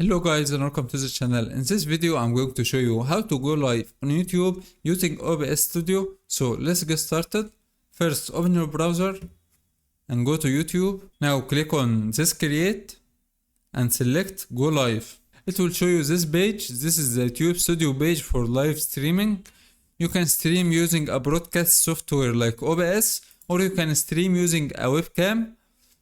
Hello guys and welcome to the channel. In this video I'm going to show you how to go live on YouTube using OBS Studio. So let's get started. First open your browser and go to YouTube. Now click on this create and select go live. It will show you this page. This is the YouTube Studio page for live streaming. You can stream using a broadcast software like OBS, or you can stream using a webcam.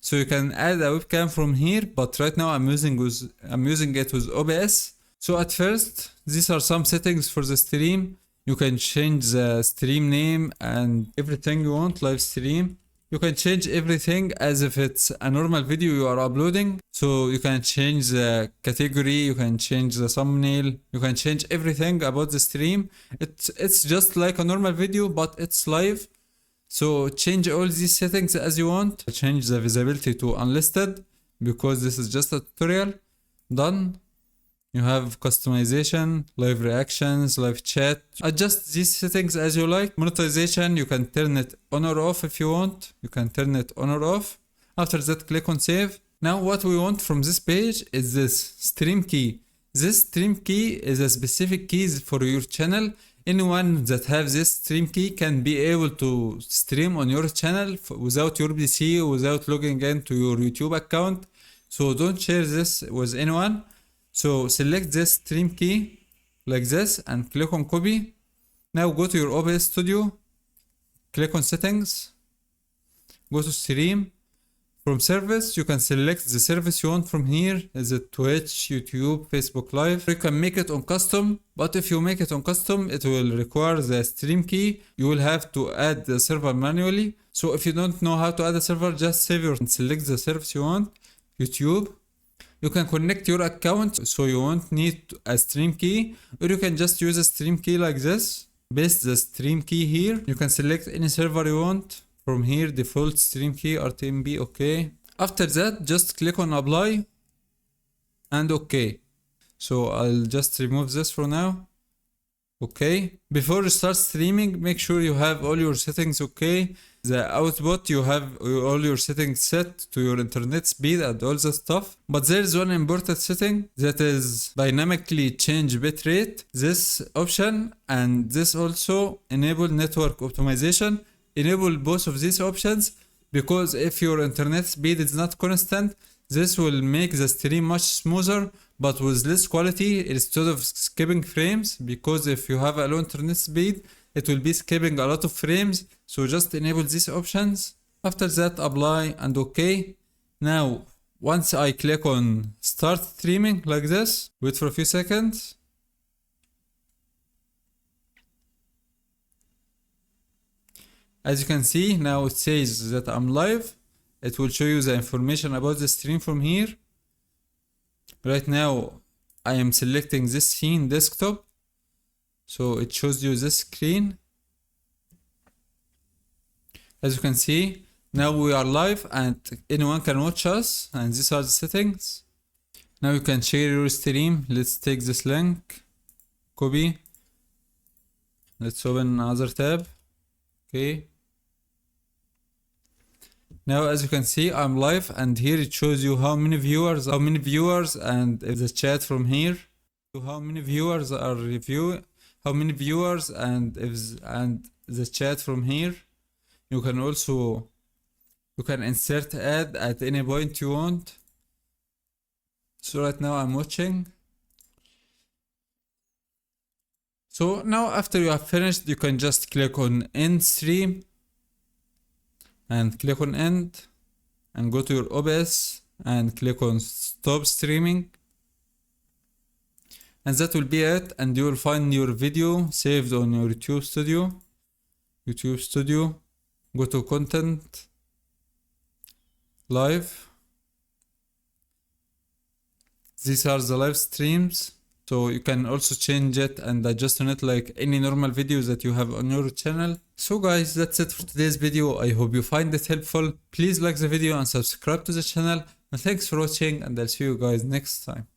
So you can add a webcam from here, but right now I'm using it with OBS. So at first, these are some settings for the stream. You can change the stream name and everything you want, live stream. You can change everything as if it's a normal video you are uploading. So you can change the category, you can change the thumbnail, you can change everything about the stream. It's just like a normal video, but it's live. So change all these settings as you want. Change the visibility to unlisted because this is just a tutorial. Done. You have customization, live reactions, live chat. Adjust these settings as you like. Monetization, you can turn it on or off if you want. You can turn it on or off. After that, click on save. Now what we want from this page is this stream key. This stream key is a specific key for your channel. Anyone that has this stream key can be able to stream on your channel without your PC, without logging into your YouTube account. So don't share this with anyone. So select this stream key like this and click on copy. Now go to your OBS Studio, click on settings, go to stream. From service, you can select the service you want from here. Is it Twitch, YouTube, Facebook Live? You can make it on custom, but if you make it on custom, it will require the stream key. You will have to add the server manually. So if you don't know how to add a server, just save and select the service you want. YouTube. You can connect your account, so you won't need a stream key, or you can just use a stream key like this. Paste the stream key here. You can select any server you want. From here, default stream key, RTMP, okay. After that, just click on apply and okay. So I'll just remove this for now. Okay. Before you start streaming, make sure you have all your settings okay. The output, you have all your settings set to your internet speed and all that stuff. But there is one important setting that is dynamically change bitrate. This option and this also enable network optimization. Enable both of these options because if your internet speed is not constant, this will make the stream much smoother but with less quality instead of skipping frames, because if you have a low internet speed, it will be skipping a lot of frames. So just enable these options. After that, apply and okay. Now, once I click on start streaming like this, wait for a few seconds. As you can see, now it says that I'm live. It will show you the information about the stream from here. Right now, I am selecting this scene desktop. So it shows you this screen. As you can see, now we are live and anyone can watch us. And these are the settings. Now you can share your stream. Let's take this link, copy. Let's open another tab. Okay. Now as you can see, I'm live and here it shows you how many viewers and if the chat from here, how many viewers are reviewing, how many viewers and the chat from here. You can insert ad at any point you want. So right now I'm watching. So now after you have finished, you can just click on end stream and click on end and go to your OBS and click on stop streaming. And that will be it, and you will find your video saved on your YouTube Studio. YouTube Studio, go to content, live. These are the live streams. So you can also change it and adjust on it like any normal videos that you have on your channel. So guys, that's it for today's video. I hope you find it helpful. Please like the video and subscribe to the channel. And thanks for watching, and I'll see you guys next time.